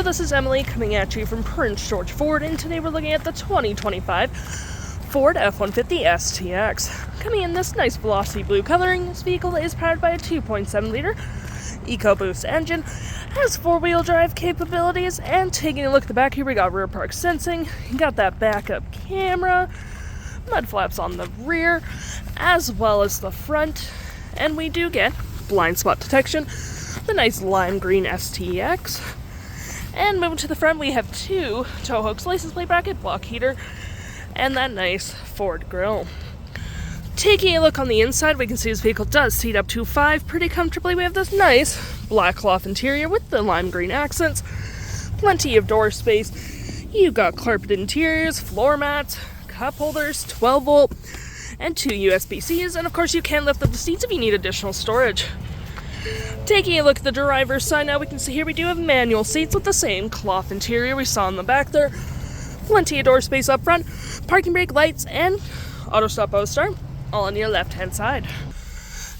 Hello, this is Emily coming at you from Prince George Ford, and today we're looking at the 2025 Ford F-150 STX. Coming in this nice glossy blue coloring, this vehicle is powered by a 2.7 liter EcoBoost engine, has four-wheel drive capabilities, and taking a look at the back here, we got rear park sensing, you got that backup camera, mud flaps on the rear, as well as the front, and we do get blind spot detection, the nice lime green STX. And moving to the front, we have two tow hooks, license plate bracket, block heater, and that nice Ford grille. Taking a look on the inside, we can see this vehicle does seat up to 5 pretty comfortably. We have this nice black cloth interior with the lime green accents, plenty of door space. You've got carpet interiors, floor mats, cup holders, 12 volt, and 2 USB-Cs, and of course you can lift up the seats if you need additional storage. Taking a look at the driver's side now, we can see here we do have manual seats with the same cloth interior we saw in the back there. Plenty of door space up front, parking brake lights, and auto stop, auto start, all on your left hand side.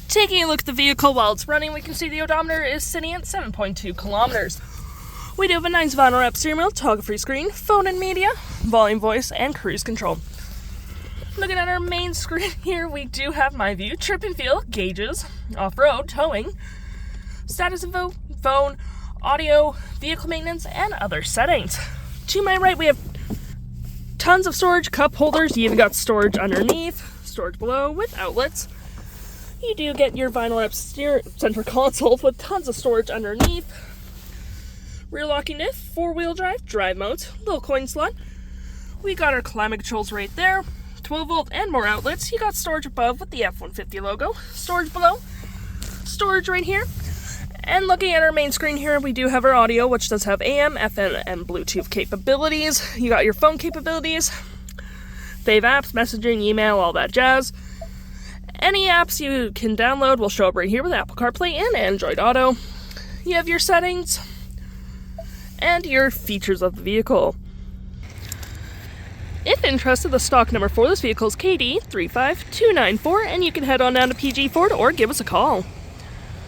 Taking a look at the vehicle while it's running, we can see the odometer is sitting at 7.2 kilometers. We do have a nice vinyl wrap steering wheel, toggle-free screen, phone and media, volume, voice, and cruise control. Looking at our main screen here, we do have my view, trip and feel, gauges, off-road, towing, status info, phone, audio, vehicle maintenance, and other settings. To my right, we have tons of storage, cup holders. You even got storage underneath, storage below with outlets. You do get your vinyl wrap center console with tons of storage underneath. Rear locking diff, four-wheel drive modes, little coin slot. We got our climate controls right there. 12 volt and more outlets. You got storage above with the F-150 logo, storage below, storage right here. And looking at our main screen here, we do have our audio, which does have AM, FM, and Bluetooth capabilities. You got your phone capabilities, fave apps, messaging, email, all that jazz. Any apps you can download will show up right here with Apple CarPlay and Android Auto. You have your settings and your features of the vehicle. If interested, the stock number for this vehicle is KD35294, and you can head on down to PG Ford or give us a call.